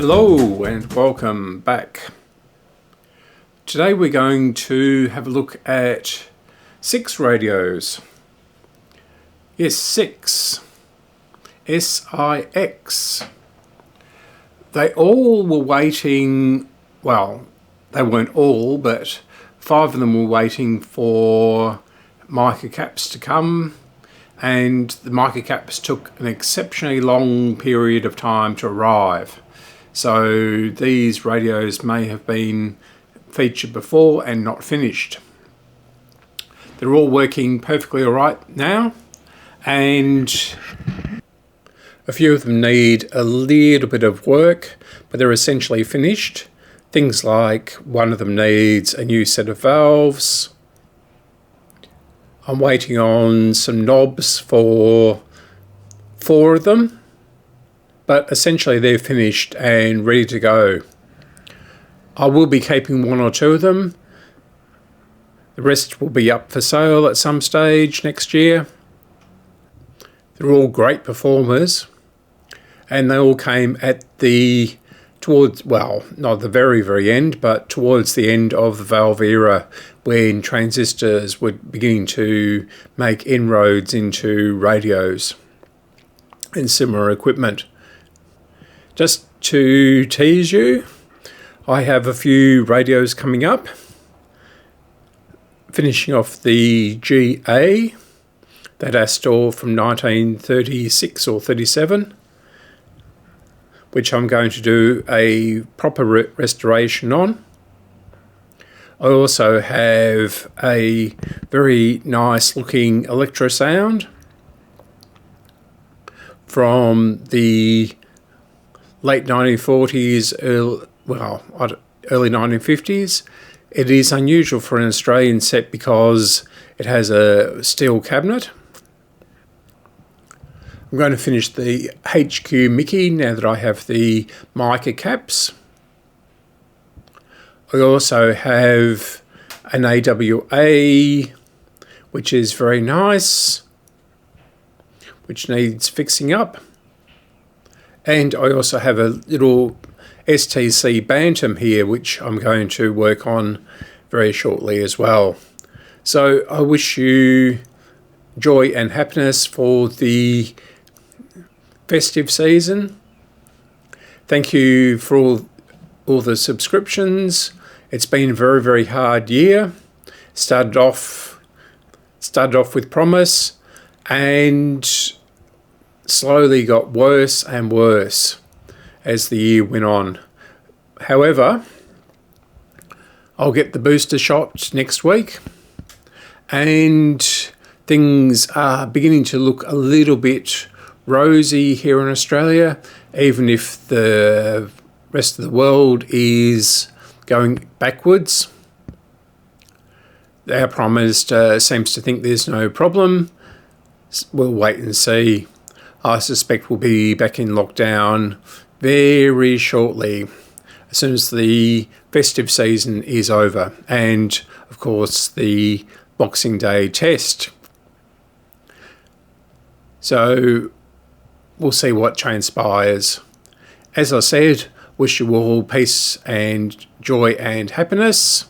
Hello and welcome back. Today we're going to have a look at 6 radios. Yes, 6. S-I-X. They all were waiting, well, they weren't all, but 5 of them were waiting for mica caps to come, and the mica caps took an exceptionally long period of time to arrive. So these radios may have been featured before and not finished. They're all working perfectly all right now, and a few of them need a little bit of work, but they're essentially finished. Things like one of them needs a new set of valves. I'm waiting on some knobs for 4 of them, but essentially they're finished and ready to go. I will be keeping 1 or 2 of them. The rest will be up for sale at some stage next year. They're all great performers, and they all came at the not the very end, but towards the end of the valve era, when transistors were beginning to make inroads into radios and similar equipment. Just to tease you, I have a few radios coming up. Finishing off the GA, that Astor from 1936 or 37, which I'm going to do a proper restoration on. I also have a very nice looking ElectroSound from the late 1940s, early 1950s. It is unusual for an Australian set because it has a steel cabinet. I'm going to finish the HQ Mickey now that I have the mica caps. I also have an AWA, which is very nice, which needs fixing up. And I also have a little STC Bantam here, which I'm going to work on very shortly as well. So I wish you joy and happiness for the festive season. Thank you for all the subscriptions. It's been a very hard year. Started off with promise and slowly got worse and worse as the year went on. However, I'll get the booster shot next week, and things are beginning to look a little bit rosy here in Australia, even if the rest of the world is going backwards. Our Prime Minister seems to think there's no problem. We'll wait and see. I suspect we'll be back in lockdown very shortly, as soon as the festive season is over, and of course the Boxing Day test. So we'll see what transpires. As I said, wish you all peace and joy and happiness,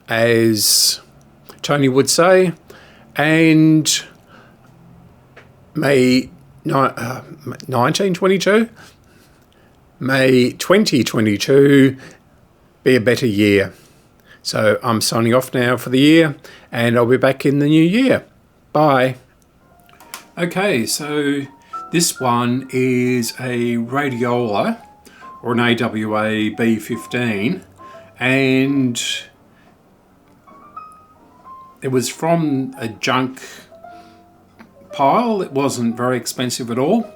as Tony would say, and May 2022 be a better year. So I'm signing off now for the year, and I'll be back in the new year. Bye. Okay, so this one is a radiola, or an AWA B15, and it was from a junk pile. It wasn't very expensive at all.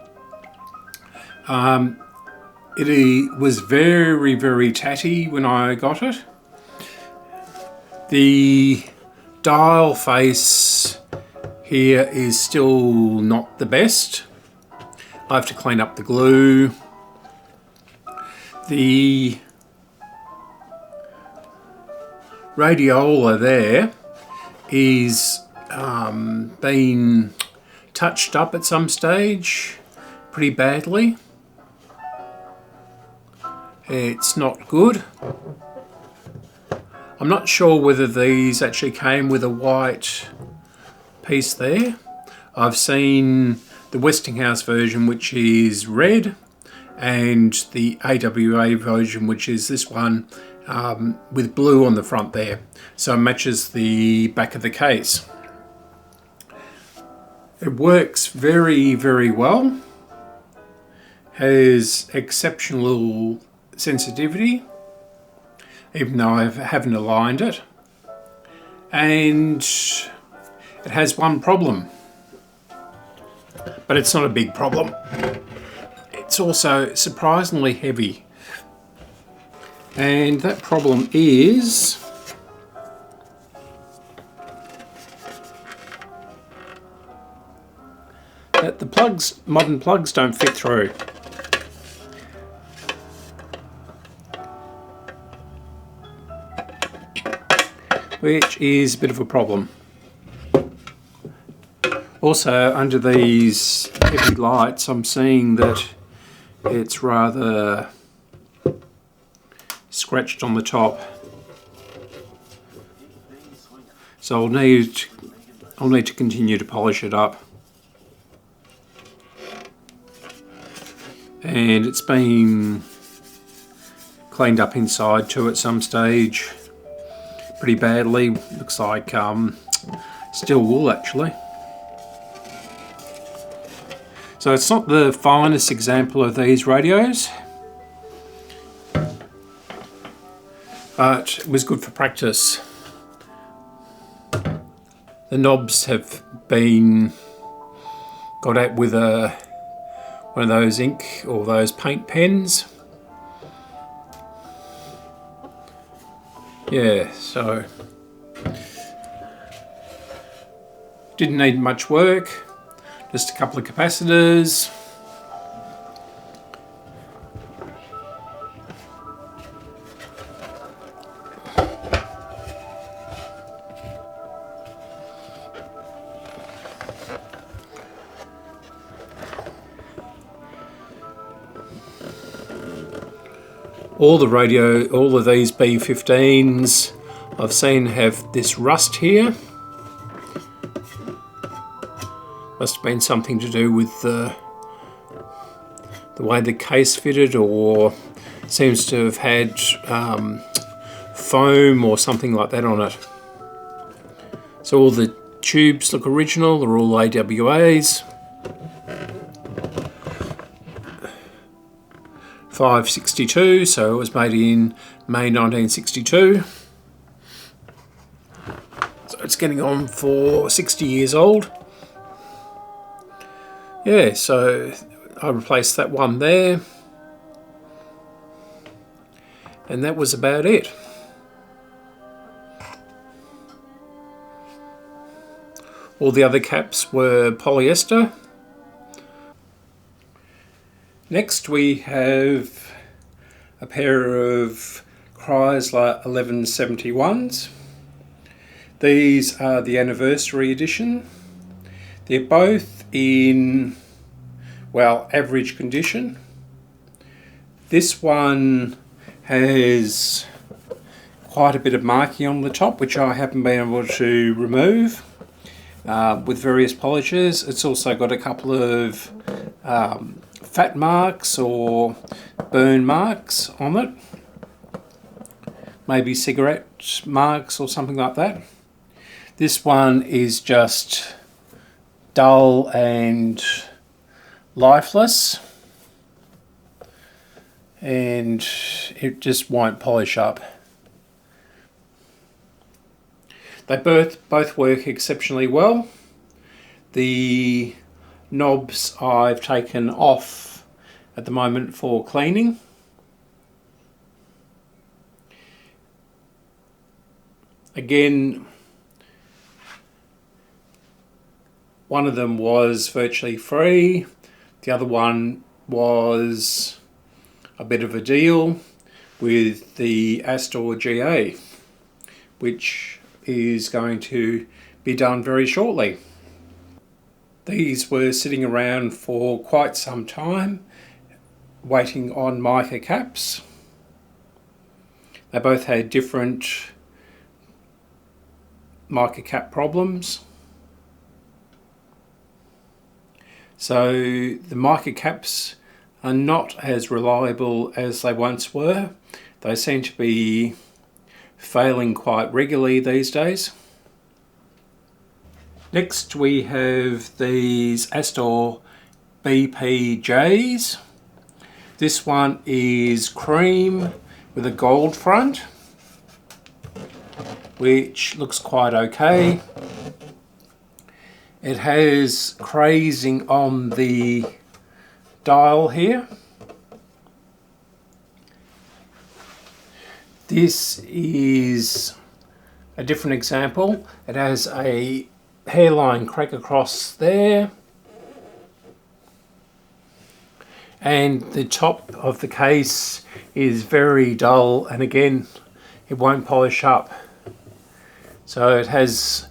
It was very tatty when I got it. The dial face here is still not the best. I have to clean up the glue. The radiola there is been touched up at some stage pretty badly, It's not good. I'm not sure whether these actually came with a white piece there. I've seen the Westinghouse version, which is red, and the AWA version, which is this one with blue on the front there. So it matches the back of the case. It works very, very well. Has exceptional sensitivity, even though I haven't aligned it. And it has one problem, but it's not a big problem. It's also surprisingly heavy. And that problem is that the plugs, modern plugs, don't fit through. Which is a bit of a problem. Also, under these heavy lights, I'm seeing that it's rather scratched on the top. So I'll need to continue to polish it up. And it's been cleaned up inside too at some stage. Pretty badly. Looks like steel wool actually. So it's not the finest example of these radios, but it was good for practice. The knobs have been got out with one of those ink or those paint pens. Yeah, so didn't need much work, just a couple of capacitors. All of these B15s I've seen have this rust here. Must have been something to do with the way the case fitted, or seems to have had foam or something like that on it. So all the tubes look original, they're all AWAs. 562, so it was made in May 1962. So it's getting on for 60 years old. Yeah, so I replaced that one there. And that was about it. All the other caps were polyester. Next we have a pair of Chrysler 1171s. These are the anniversary edition. They're both in, well, average condition. This one has quite a bit of marking on the top, which I haven't been able to remove with various polishes. It's also got a couple of fat marks or burn marks on it, maybe cigarette marks or something like that. This one is just dull and lifeless, and it just won't polish up. They both work exceptionally well. The knobs I've taken off at the moment for cleaning. Again, one of them was virtually free. The other one was a bit of a deal with the Astor GA, which is going to be done very shortly. These were sitting around for quite some time, waiting on mica caps. They both had different mica cap problems. So the mica caps are not as reliable as they once were. They seem to be failing quite regularly these days. Next we have these Astor BPJs. This one is cream with a gold front, which looks quite okay. It has crazing on the dial here. This is a different example. It has a hairline crack across there, and the top of the case is very dull, and again it won't polish up. So it has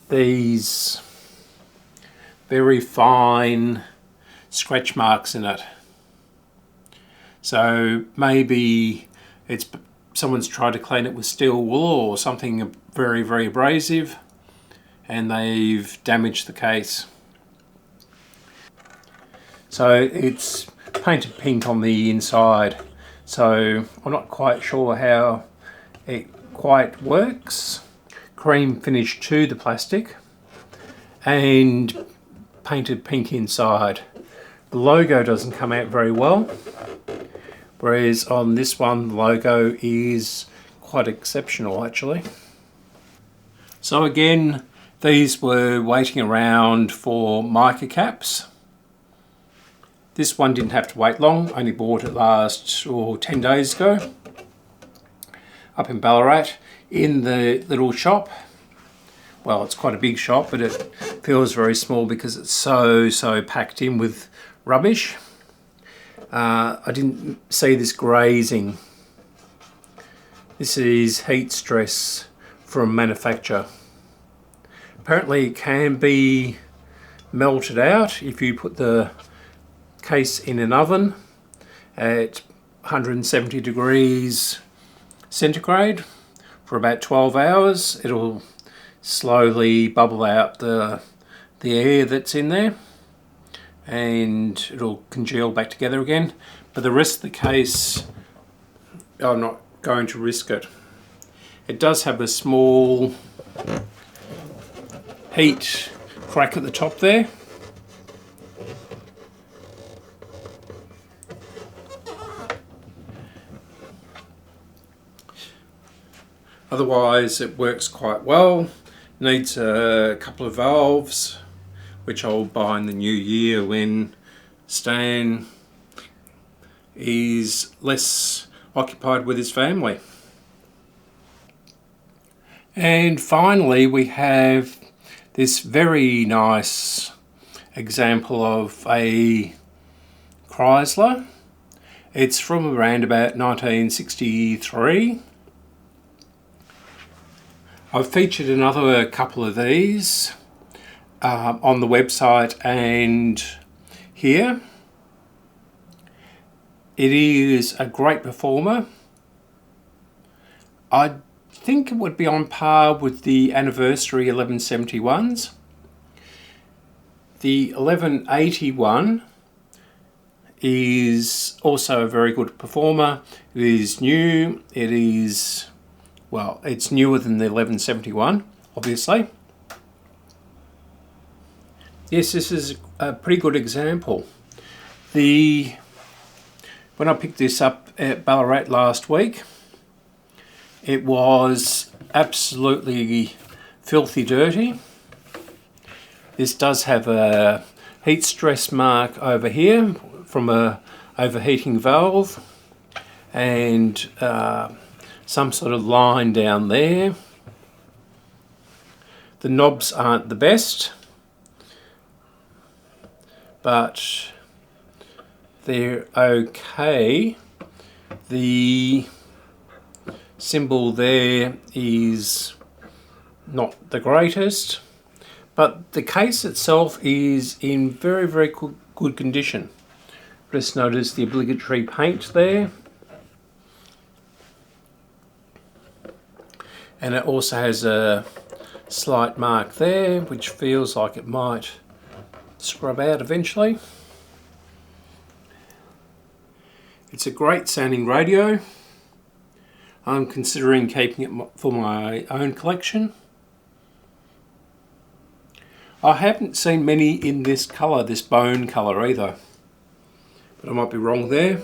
these very fine scratch marks in it. So maybe someone's tried to clean it with steel wool or something very, very abrasive, and they've damaged the case. So it's painted pink on the inside, so I'm not quite sure how it quite works. Cream finish to the plastic and painted pink inside. The logo doesn't come out very well, whereas on this one the logo is quite exceptional actually. So again, these were waiting around for mica caps. This one didn't have to wait long, only bought it last 10 days ago up in Ballarat in the little shop. Well, it's quite a big shop, but it feels very small because it's so packed in with rubbish. I didn't see this grazing. This is heat stress from manufacture. Apparently it can be melted out if you put the case in an oven at 170 degrees centigrade for about 12 hours. It'll slowly bubble out the air that's in there, and it'll congeal back together again. But the rest of the case, I'm not going to risk it. It does have a small heat crack at the top there. Otherwise it works quite well. Needs a couple of valves, which I'll buy in the new year when Stan is less occupied with his family. And finally we have this very nice example of a Chrysler. It's from around about 1963. I've featured another couple of these on the website and here. It is a great performer. I think it would be on par with the anniversary 1171s. The 1181 is also a very good performer. It is new. It is, well, it's newer than the 1171, obviously. Yes, this is a pretty good example. When I picked this up at Ballarat last week, it was absolutely filthy dirty. This does have a heat stress mark over here from a overheating valve, and some sort of line down there. The knobs aren't the best, but they're okay. The symbol there is not the greatest, but the case itself is in very, very good condition. Just notice the obligatory paint there. And it also has a slight mark there, which feels like it might scrub out eventually. It's a great sounding radio. I'm considering keeping it for my own collection. I haven't seen many in this colour, this bone colour either, but I might be wrong there.